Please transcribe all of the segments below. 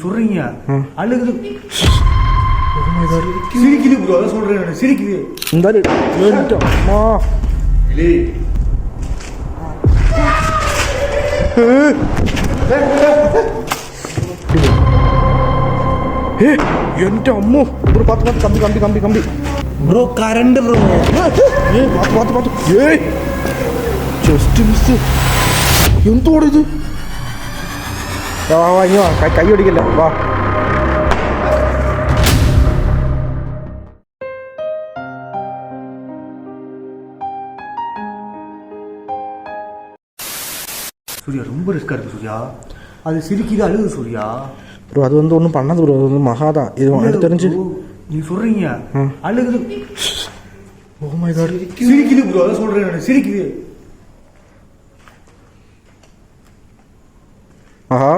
சொல்றீங்க அழுகுது. சிரிக்குது ப்ரோ, அதான் சொல்றேன், சிரிக்குது. அம்மா എന്റെ അമ്മോ ബ്രോ പാത്ത് കമ്പി കമ്പി കമ്പി കമ്പി ബ്രോ കറണ്ട് ബ്രോ. പാത്ത് പാത്ത് ജസ്റ്റ് മിസ്. എന്തോടെ ഇത്? വാ വാ ഇനി വാ, കൈ ഓടിക്കല്ല വാ. சூர்யா ரொம்ப ரிஸ்கா இருக்கு சூர்யா. அது சிரிக்குது அழுகுது சூர்யா. ப்ரோ அது வந்து ஒன்றும் பண்ணது ப்ரோ, அது வந்து மகாதான். இது எனக்கு தெரிஞ்சு நீ சொல்றீங்க அழுகுது. ஓ மை காட், சிரிக்குது ப்ரோ, அதான் சொல்றேன், சிரிக்குது. ஆஹா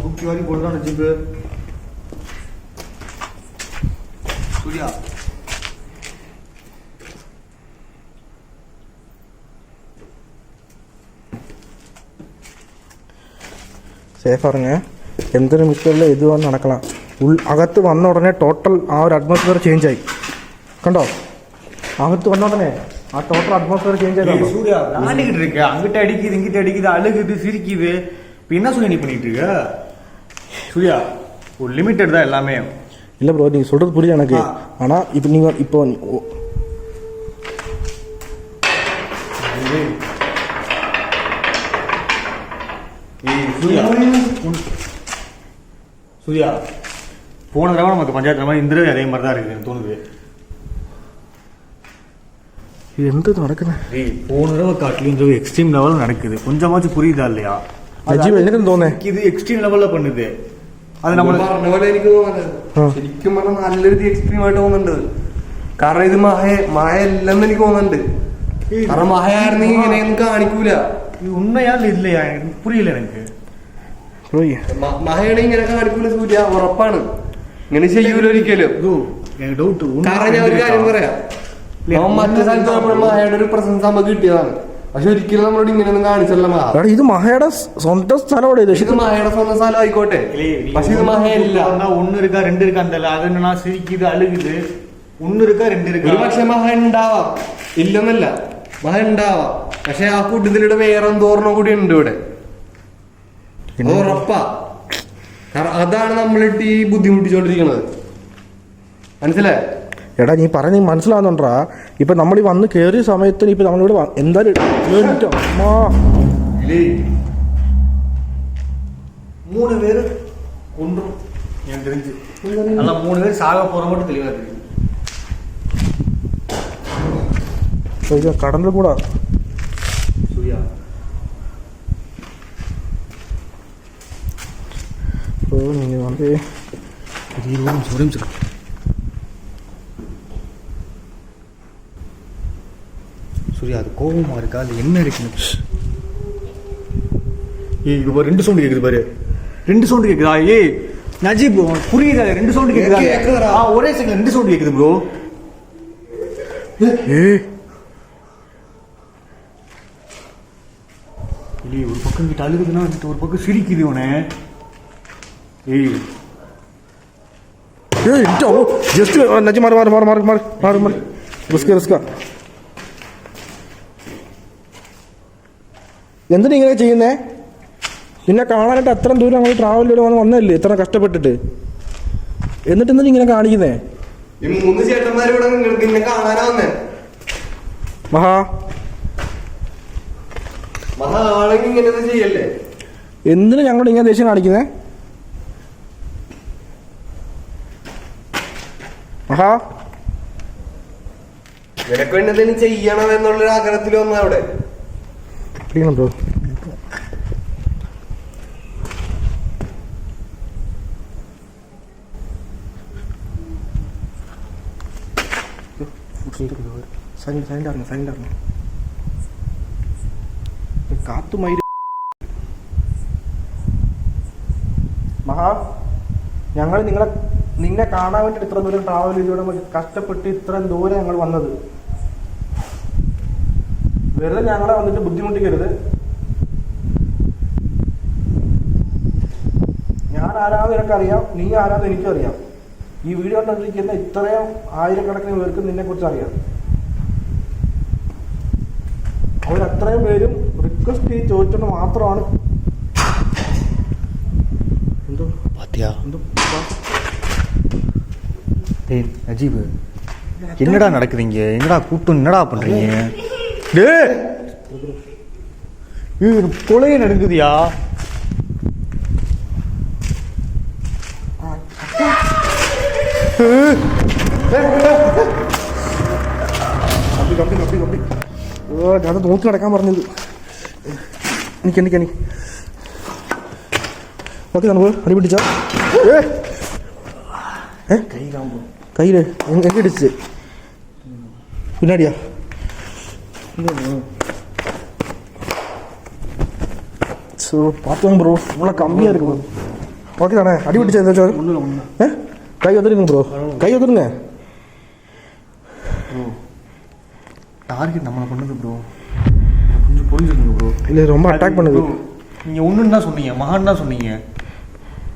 தூக்கி வாரி போடுறான் ஜிப்பு. சூர்யா സേഫ് ഇറങ്ങ. എന്തൊരു മിസ്റ്ററിൽ ഇത് വന്ന് നടക്കണം. അകത്ത് വന്ന ഉടനെ ടോട്ടൽ ആ ഒരു അറ്റ്മോസ്ഫിയർ ചേഞ്ച് ആയി. കണ്ടോ, അകത്ത് വന്ന ഉടനെ ആ ടോട്ടൽ അറ്റ്മോസ്ഫിയർ ചേഞ്ച് ആയി. சூர்யா விளையாண்டுக்கிட்டு இருக்க, அங்கிட்ட அடிக்குது இங்கிட்ட அடிக்குது, அழுகுது சிரிக்குது. இப்போ என்ன சூர்யா நீ பண்ணிட்டு இருக்க? சூர்யா ஒரு லிமிட்டட் தான் எல்லாமே. இல்லை ப்ரோ, நீங்கள் சொல்கிறது புரியுது எனக்கு. ஆனால் இப்போ நீங்கள் இப்போ சூர்யா போன தடவை நமக்கு பஞ்சாயத்து மாதிரி இந்த தடவை அதே மாதிரி தான் இருக்குது எனக்கு தோணுது. இது எந்த நடக்குது? போன தடவை காட்டிலும் இந்த எக்ஸ்ட்ரீம் லெவலில் நடக்குது. கொஞ்சமாச்சும் புரியுதா இல்லையா? എനിക്ക് തോന്നുന്നത് ഇത് എക്സ്ട്രീം ലെവലിൽ பண்ணுது. അത് നമ്മൾ പറഞ്ഞ പോലെ എനിക്ക് തോന്നുന്നുണ്ട്. ശരിക്കും പറഞ്ഞാൽ നല്ലൊരു എക്സ്ട്രീം ആയിട്ട് തോന്നുന്നുണ്ട്. കാരണം ഇത് മായ അല്ലെന്ന് എനിക്ക് തോന്നുന്നുണ്ട്. കാരണം മഹയായിരുന്നെങ്കിൽ ഇങ്ങനെയൊന്നും കാണിക്കൂല. இது உண்மையா இல்லையா எனக்கு புரியல. எனக்கு മഹയാണെങ്കിൽ ഇങ്ങനെ കാണിക്കൂല സൂര്യ, ഉറപ്പാണ്. ഇങ്ങനെ ചെയ്യൂല ഒരിക്കലും. எனக்கு டவுட். കാരണം ഞാൻ ഒരു കാര്യം പറയാം, മറ്റു സ്ഥലത്ത് മഹയുടെ ഒരു പ്രസൻസ് നമുക്ക് കിട്ടിയതാണ്. പക്ഷെ ഒരിക്കലും നമ്മളോട് ഇങ്ങനെയൊന്നും കാണിച്ചല്ല. ഇത് മഹയുടെ സ്വന്തം സ്ഥലമാണ്. ഇത് മഹയുടെ സ്വന്തം സ്ഥലം ആയിക്കോട്ടെ, പക്ഷെ ഇത് മഹയല്ല. ஒன்னு இருக்கா ரெண்டு இருக்கா அந்த அது என்னன்னா சிரிக்குது அழுகுது. ஒன்னு இருக்கா ரெண்டு இருக்கா. ഒരു പക്ഷെ മഹ ഉണ്ടാവാം, ഇല്ലെന്നല്ല, മഹ ഉണ്ടാവാം. പക്ഷെ ആ കൂട്ടത്തിലൂടെ വേറെ എന്തോർണം കൂടി ഉണ്ട് ഇവിടെ, ഉറപ്പാ. കാരണം അതാണ് നമ്മളിട്ട് ഈ ബുദ്ധിമുട്ടിച്ചോണ്ടിരിക്കണത്, മനസ്സിലായോ? എടാ നീ പറഞ്ഞ മനസ്സിലാവുന്നുണ്ടാ? ഇപ്പൊ നമ്മൾ ഈ വന്ന് കയറിയ സമയത്തിന് ഇപ്പൊ നമ്മളിവിടെ എന്തായാലും 3 பேர் ஒன்றும் எனக்கு தெரிஞ்சு நல்லா 3 பேர் சாக போற மட்டும் தெளிவா தெரியுது. கடந்து கூட சூர்யா நீங்க வந்து 20 நிமிஷம் சூர்யா அது கோபமா இருக்கா அது என்ன இருக்குன்னு? இது ஒரு 2 சவுண்ட் கேக்குது பாரு, 2 சவுண்ட் கேக்குதா? நஜீப் புரியுதா? 2 சவுண்ட் கேக்குதா? ஒரே செகண்ட் 2 சவுண்ட் கேக்குது ப்ரோ. ஒரு பக்கம் கிட்ட அழுகுதுன்னா ஒரு பக்கம் சிரிக்குது உன. ജസ്റ്റ് നജി മാറി മാറി മാറി മാറി മാറി മാറി മാറി റിസ്ക റിസ്ക. എന്തിനാ ഇങ്ങനെ ചെയ്യുന്നേ? നിന്നെ കാണാനായിട്ട് അത്രയും ദൂരം നമ്മൾ ട്രാവൽ ചെയ്ത് വന്നല്ലേ ഇത്ര കഷ്ടപ്പെട്ടിട്ട്, എന്നിട്ട് എന്തിനാ ഇങ്ങനെ കാണിക്കുന്നേ? ഈ 3 ചേട്ടന്മാരിവിടെ നിന്നെ കാണാനാ വന്നേ. മഹാ ആണെങ്കിൽ ഇങ്ങനെ ചെയ്യല്ലേ? എന്തിനാ ഞങ്ങളോട് ഇങ്ങനെ ദേഷ്യം കാണിക്കുന്നേ? മഹാ നിനക്ക് വേണ്ടി ചെയ്യണം എന്നുള്ളൊരു ആഗ്രഹത്തിൽ വന്ന അവിടെ ബ്രോ. കാത്തുമൈര് മഹാ, ഞങ്ങൾ നിന്നെ കാണാൻ വേണ്ടിട്ട് ഇത്ര ദൂരം ട്രാവൽ ചെയ്തോടെ കഷ്ടപ്പെട്ട് ഇത്രയും ദൂരം ഞങ്ങൾ വന്നത്. വെറുതെ ഞങ്ങളെ വന്നിട്ട് ബുദ്ധിമുട്ടിക്കരുത്. ഞാൻ ആരാന്ന് എനിക്കറിയാം, നീ ആരാന്ന് എനിക്കും അറിയാം. ഈ വീഡിയോ കണ്ടിരിക്കുന്ന ഇത്രയും ആയിരക്കണക്കിന് പേർക്ക് നിന്നെ കുറിച്ച് അറിയാം. അവരത്രയും പേരും റിക്വസ്റ്റ് ചോദിച്ചുകൊണ്ട് മാത്രമാണ്. എന്തോ பாத்தியா എന്തോ டேய் அஜீப் என்னடா நடக்குது இங்க? என்னடா கூட்டம், என்னடா பண்றீங்க? டேய் இது கொலையே நடக்குதுயா. കമ്പി കമ്പി കമ്പി കമ്പി ഞാൻ നോക്കി നടക്കാൻ പറഞ്ഞത്. എനിക്ക് ഓക്കെ നമുക്ക് അടി പിടിച്ചാ കയ്യില് എങ്ങനെ ഇടിച്ച് പിന്നാടിയാ பார்த்தோம் ப்ரோ இவ்வளோ கம்மியாக இருக்கு ப்ரோ. ஓகே தானே? அடி பிடிச்சா ஏதாச்சும் கை வந்துடுங்க ப்ரோ, கை வந்துடுங்க. டார்கெட் நம்மளை பண்ணுது ப்ரோ, கொஞ்சம் புரிஞ்சுக்கணும் ப்ரோ. இல்லை ரொம்ப அட்டாக் பண்ணுது. நீங்கள் ஒன்றுன்னு தான் சொன்னீங்க, மகான் தான் சொன்னீங்க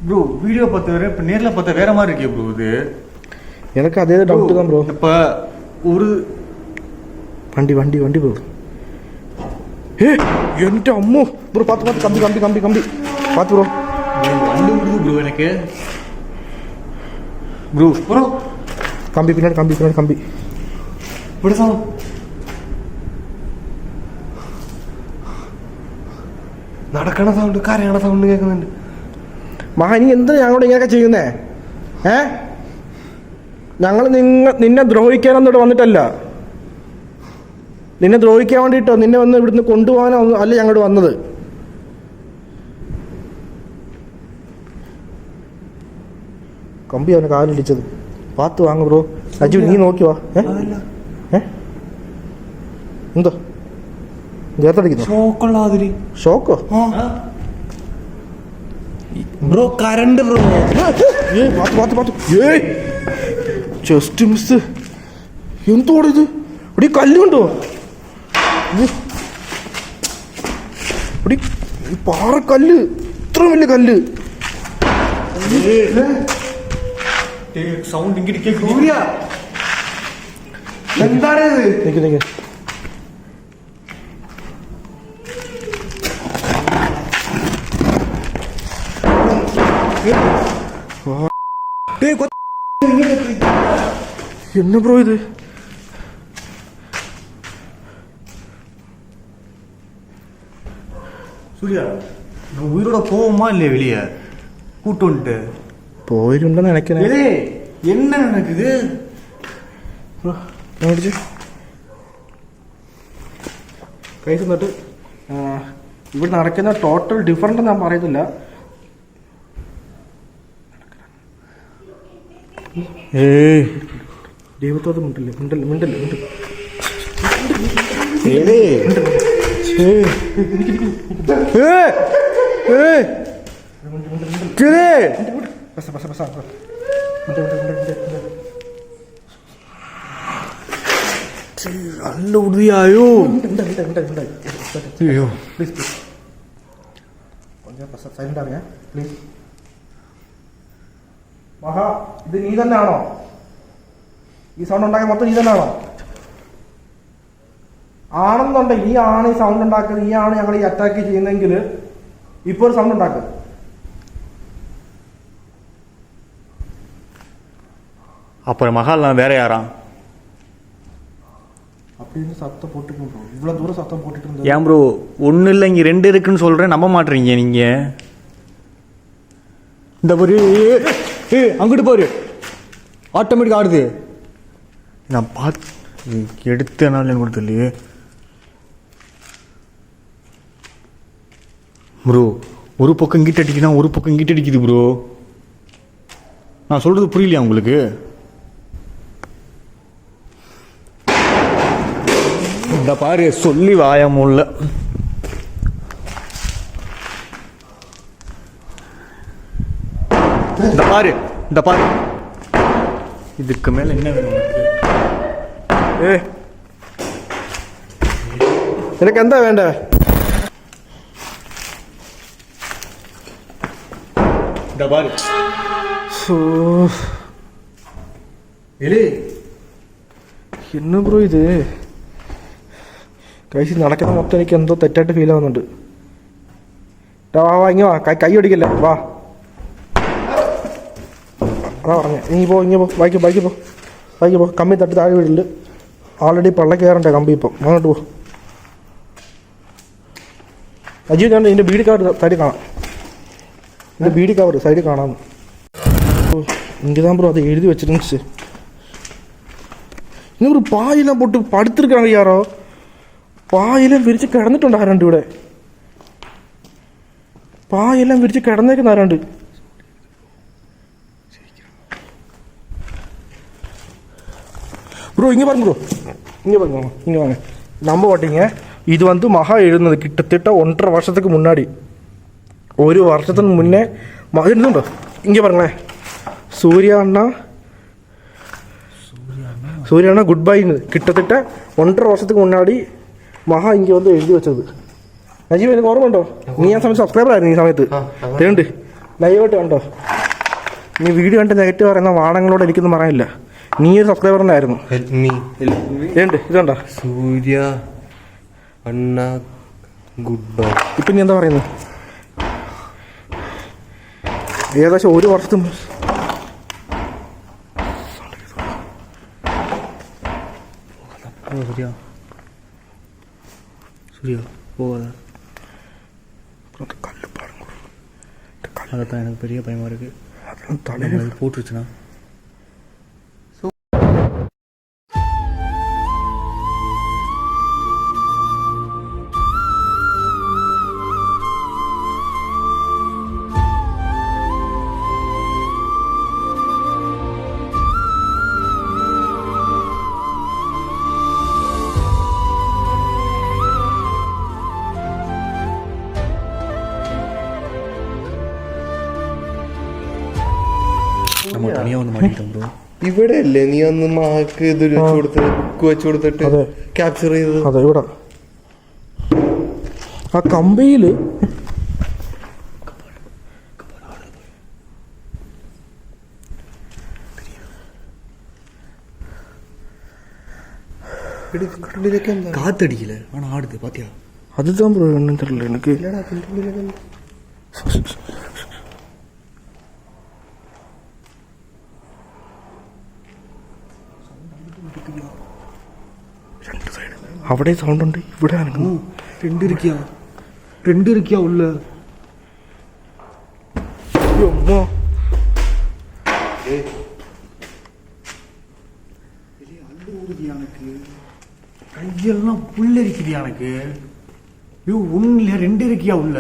ப்ரோ. வீடியோ பார்த்த வேற இப்போ நேரில் பார்த்தா வேற மாதிரி இருக்கே ப்ரோ. இது எனக்கு அதே டவுட்டு தான் ப்ரோ. இப்போ ஒரு வண்டி வண்டி வண்டி ப்ரோ. என்கிட்ட அம்மோ ப்ரோ, பார்த்து பார்த்து கம்பி கம்பி கம்பி கம்பி பார்த்து ப்ரோ. வண்டி விடுது ப்ரோ எனக்கு ப்ரோ. ப்ரோ கம்பி பின்னாடி கம்பி பின்னாடி கம்பி விடுதான். നടക്കണ സൗണ്ട്, കരയണ സൗണ്ട് കേൾക്കുന്നുണ്ട്. മഹാ നീ എന്ത് ഞങ്ങളോട് ഇങ്ങനെയൊക്കെ ചെയ്യുന്നേ? ഞങ്ങൾ നിന്നെ ദ്രോഹിക്കാനൊന്നും ഇവിടെ വന്നിട്ടല്ല. നിന്നെ ദ്രോഹിക്കാൻ വേണ്ടിയിട്ടോ നിന്നെ വന്ന് ഇവിടുന്ന് കൊണ്ടുപോകാനോ അല്ല ഞങ്ങളോട് വന്നത്. കമ്പി അവനെ കാലിടിച്ചത് പാത്ത് വാങ്ങ ബ്രോ. അജു നീ നോക്കി വാ. എന്തോ ദേഹത്തടിക്കുന്നു? ഷോക്കോ ബ്രോ? Current bro. പാത്ത് പാത്ത് ജസ്റ്റ് മിസ്. എന്തോടെ ഇത്? ഇവിടെ കല്ലുണ്ടോ? ഇവിടെ ഈ പാറക്കല്ല്, ഇത്ര വലിയ കല്ല്. സൗണ്ട് ഇങ്ങനെ എന്താണ് ഇത്? നിക്ക് നിക്ക്. என்ன ப்ரோ இது? சூர்யா நான் உயிரோட போவோமா இல்லையா? வெளியே கூட்டு வந்துட்டு போயிருந்தேன்னு நினைக்கிறேன். என்ன நடக்குது കൈ തന്നിട്ട് ഇവിടെ നടക്കുന്ന ടോട്ടൽ ഡിഫറൻറ്റ് ഞാൻ പറയുന്നില്ല. ദൈവത്തോട് മിണ്ടല്ലേ മിണ്ടല്ലേ മിണ്ടല്ലേ മിണ്ടല്ലേ. നല്ല ഉറുതിയായോ? അയ്യോ പ്ലീസ് പ്ലീസ് கொஞ்சம் സൈലന്റ് ആവുക പ്ലീസ്. മഹാ ഇത് നീ തന്നെയാണോ? ഈ സൗണ്ട് ഉണ്ടാക്കിയ മൊത്തം നീ തന്നെയാണോ? ആണെന്നുണ്ടെങ്കിൽ ഈ ആണ് ഈ സൗണ്ട് ഉണ്ടാക്കുന്നത്, ഈ ആണ് ഞങ്ങൾ ഈ അറ്റാക്ക് ചെയ്യുന്നെങ്കിൽ ഇപ്പോൾ ഒരു സൗണ്ട് ഉണ്ടാക്കും. அப்புறம் மகால் நான் வேற யாரா? அப்படின்னு சத்தம் போட்டுட்டு இவ்வளோ தூரம் சத்தம் போட்டுட்டு இருந்தது. ஏன் ப்ரோ ஒன்றும் இல்லை, இங்கே 2 இருக்குன்னு சொல்கிறேன், நம்ப மாட்டீங்க நீங்கள். இந்த ஒரு அங்கிட்டு போரு ஆட்டோமேட்டிக் ஆடுது. நான் பார்த்து எடுத்தனால கூட தெரியலையே ப்ரோ. ஒரு பக்கம் இங்கிட்ட அடிக்குதுன்னா ஒரு பக்கம் இங்கிட்ட அடிக்குது ப்ரோ. நான் சொல்கிறது புரியலையா உங்களுக்கு? இந்த பாரு சொல்லி வாய முல்ல. இந்த பாரு இந்த பாரு, இதுக்கு மேல என்ன வேணும் உனக்கு? നിനക്ക് എന്താ വേണ്ടേ? இந்த பாரு എന്നു ബ്രോ ഇത് കഴിച്ച് നടക്കുന്ന മൊത്തം എനിക്ക് എന്തോ തെറ്റായിട്ട് ഫീൽ ആവുന്നുണ്ട്. വാ വാ ഇങ്ങ വാ, കൈ ഒടിക്കല്ലേ, വാ. അതാ പറഞ്ഞേ, നീ പോ, ഇങ്ങനെ പോ, ബൈക്ക് പോ. കമ്പി തട്ടി താഴെ വീട്ടിൽ ഓൾറെഡി പള്ള കയറണ്ടേ കമ്പി. ഇപ്പം അങ്ങോട്ട് പോ. അജീവ്, ഞാൻ ഇതിൻ്റെ ബീഡി കവർ സൈഡിൽ കാണാം. ഇതിൻ്റെ ബീഡി കവർ സൈഡിൽ കാണാമെന്ന്. ഇങ്ങനെ ബ്രോ അത് എഴുതി വെച്ചിരുന്നു. ഇങ്ങനെ ഒരു പായെല്ലാം പൊട്ട് പടുത്തിരിക്കണം യാറോ. പായെല്ലാം വിരിച്ച് കിടന്നിട്ടുണ്ട് ആരാണ്ട് ഇവിടെ. പായെല്ലാം വിരിച്ച് കിടന്നേക്കുന്ന ആരാണ്ട്. ப்ரோ இங்கே பாருங்க ப்ரோ, இங்கே வாங்க. நம்ம ஓட்டிங்க இது வந்து மகா எழுதுனது கிட்டத்தட்ட 1.5 வருஷத்துக்கு முன்னாடி. 1 வருஷத்துக்கு முன்னே எழுதுண்டோ. இங்கே பாருங்களேன், சூர்யா அண்ணா குட் பைன்னு கிட்டத்தட்ட 1.5 வருஷத்துக்கு முன்னாடி മഹാ ഇങ്ങനെ വന്ന് എഴുതി വെച്ചത്. നജീബ്, എനിക്ക് ഓർമ്മ ഉണ്ടോ? നീ ആ സമയത്ത് സബ്സ്ക്രൈബർ ആയിരുന്നു. ഈ സമയത്ത് തേണ്ട് ലൈവായിട്ട് കണ്ടോ? നീ വീഡിയോ കണ്ട് നെഗറ്റീവ് പറയുന്ന വാണങ്ങളോട് എനിക്കൊന്നും പറയാനില്ല. നീ ഒരു സബ്സ്ക്രൈബർ തന്നെ ആയിരുന്നു. ഇതുണ്ടോ സൂര്യ അണ്ണ ഗുഡ് ബൈ. ഇപ്പം നീ എന്താ പറയുന്നത്? ഏകദേശം 1 വർഷത്തും அதான் எனக்கு பெரிய பயமா இருக்கு. தலையில் போட்டுருச்சுன்னா நம்ம தனியாக வந்து மாட்டிக்கிட்டோம் ப்ரோ. ഇവിടെ അല്ലേ നീ അന്ന് മാക്ക് ഇത് വെച്ച് കൊടുത്ത് ബുക്ക് വെച്ച് കൊടുത്തിട്ട് ക്യാപ്ചർ ചെയ്തത്? അതെ, ഇവിടെ ആ കമ്പിയിൽ காத்தடிக்கல, ஆனா ஆடுது பாத்தியா? அதுதான் ப்ரோ என்னன்னு தெரியல எனக்கு. അവിടെ സൗണ്ട് ഉണ്ട്, ഇവിടെ ரெண்டு இருக்கியா உள்ள? അമ്മോ, எனக்கு கையெல்லாம் புல்லரிக்குது எனக்கு. ஒண்ணு 2 இருக்கியா உள்ள?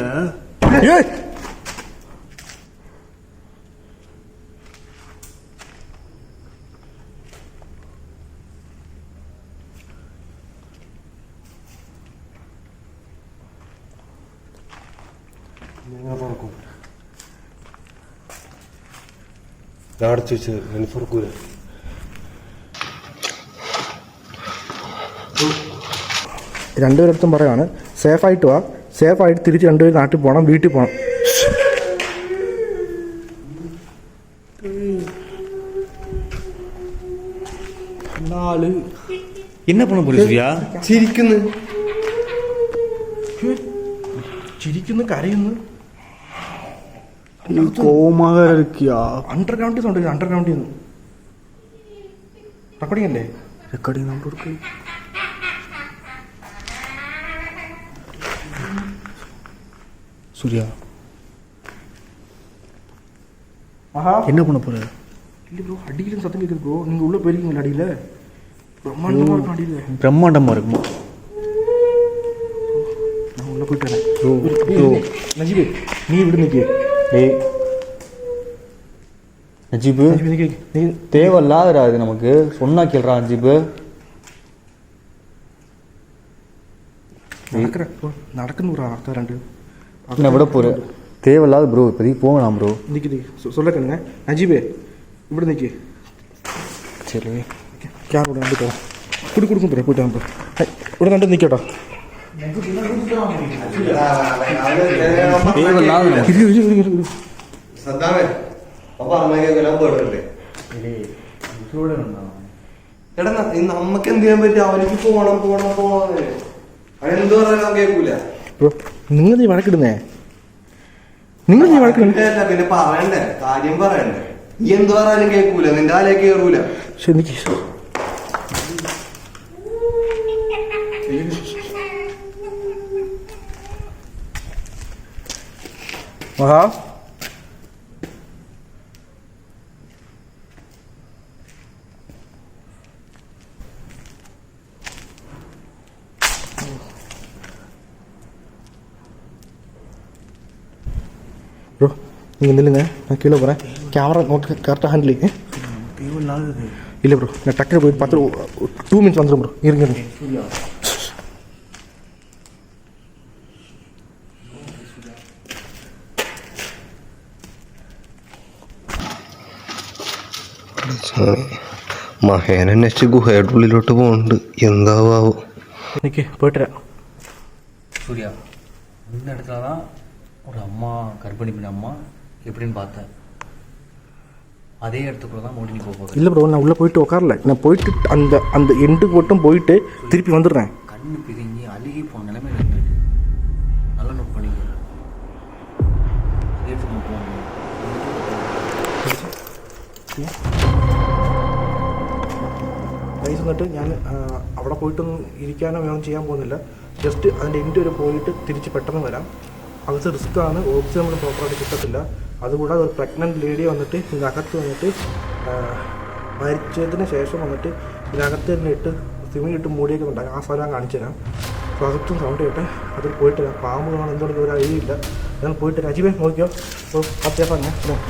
അടച്ചു വെച്ച് എനിക്കൊരുക്കൂല. രണ്ടുപേരടുത്തും പറയാണ് സേഫായിട്ട് വാ, സേഫായിട്ട് തിരിച്ച് രണ്ടുപേരും നാട്ടിൽ പോകണം, വീട്ടിൽ പോകണം. என்ன பண்ண போறீ சூர்யா? ചിരിക്കുന്നു, കരയുന്നു. കോപமாக இருக்கியா? അണ്ടർഗ്രൗണ്ടിൽ നിന്ന് അണ്ടർഗ്രൗണ്ടിൽ നിന്ന് റെക്കോർഡിംഗ് അല്ലേ? ரெக்கார்டிங் நம்பர் இருக்கு. சூர்யா என்ன பண்ண போற? இல்லை ப்ரோ, அடியிலும் சத்தம் கேட்குது ப்ரோ. நீங்கள் உள்ளே போயிருக்கீங்களா? அடியில் பிரம்மாண்டமாக இருக்கும். அடியில் பிரம்மாண்டமாக இருக்குமா? நான் உள்ளே போயிட்டு வரேன். நஜீபு, நீ விடு நிற்க. ஏய் நஜீபு, தேவையில்லாதடா இது நமக்கு. சொன்னா கேள்றா நஜீபு. நடக்குன்னு ஒரு அர்த்தம் 2 என்ன விட போற? தேவையில்லாத ப்ரோ. இப்போதைக்கு போகலாம் ப்ரோ. நிற்கிது சொல்ல கண்ணுங்க. நஜீபே இப்படி நிற்கி. சரி, கேர் விட நண்டு தரோம். கொடுக்கும் ப்ரோ, போயிட்டு ப்ரோ. ഇവിടെ നണ്ട് നിൽക്കട്ടോ. സദ്ദാമേ അപ്പൊ അമ്മയ്ക്കെല്ലാം പോയിട്ടുണ്ട്. എടാ നമ്മക്ക് എന്ത് ചെയ്യാൻ പറ്റും? അവർക്ക് പോണം അവനെന്ത് പറഞ്ഞാലും കേൾക്കൂല. നിങ്ങൾ നീ വഴക്കിടുന്നേ, നിങ്ങൾ നീ വഴക്കിടുന്നേ. പിന്നെ പറയണ്ടേ, കാര്യം പറയണ്ടേ. ഈ എന്ത് പറഞ്ഞാലും കേൾക്കൂല, നിന്റെ ആലേക്ക് കയറൂല. പക്ഷെ എനിക്ക് മഹാ ബ്രോ நீங்கள் நில்லுங்க, நான் கீழே போகிறேன். கேமரா நோட் கரெக்டாக ஹேண்டில் இல்லை ப்ரோ. நான் டக்குனு போயிட்டு பார்த்து 2 மினிட்ஸ் வந்துடும் ப்ரோ. இருங்க മഹേനന്വേഷിച്ച് ഗുഹയുടെ ഉള്ളിലോട്ട് പോകുന്നുണ്ട്. എന്താവോ എനിക്ക് പോയിട്ട് சூர்யா, இந்த இடத்துல தான் ஒரு அம்மா கர்ப்பிணி பெண் அம்மா எப்படின்னு பார்த்தேன். அதே இடத்துக்குள்ள தான் மோடி நீ போக. இல்லை ப்ரோ, நான் உள்ளே போயிட்டு உட்காரல. நான் போயிட்டு அந்த அந்த எண்டுக்கு மட்டும் போயிட்டு திருப்பி வந்துடுறேன். கண்ணு பிரிஞ்சு அழுகி போன நிலைமையில இருந்துட்டு நல்லா நோட் பண்ணிக்க. அதே இடத்துக்கு நம்ம போகணும். ഗൈസ്, എന്നിട്ട് ഞാൻ അവിടെ പോയിട്ടൊന്നും ഇരിക്കാനോ വേണം ചെയ്യാൻ പോകുന്നില്ല. ജസ്റ്റ് അതിൻ്റെ എൻഡ് വരെ പോയിട്ട് തിരിച്ച് പെട്ടെന്ന് വരാം. അകത്ത് റിസ്ക് ആണ്, ഓക്സിജൻ നമ്മൾ പ്രോപ്പറായിട്ട് കിട്ടത്തില്ല. അതുകൂടാതെ ഒരു പ്രഗ്നൻറ്റ് ലേഡി വന്നിട്ട് ഇതിനകത്ത് വന്നിട്ട് മരിച്ചതിന് ശേഷം വന്നിട്ട് ഇതിനകത്ത് തന്നെ ഇട്ട് സിമിലിട്ട് മൂടിയൊക്കെ ഉണ്ടാകും. ആ സ്ഥലം ഞാൻ കാണിച്ചു തരാം. അപ്പോൾ അകത്തും സൗണ്ട് കേട്ടെ, അതിൽ പോയിട്ട് വരാം. പാമ്പ് കാണാൻ എന്തുകൊണ്ട് ഒരു ഐഡിയ ഇല്ല. ഞാൻ പോയിട്ട് രാജീവേ നോക്കിയോ, അപ്പോൾ അത്യാവശ്യം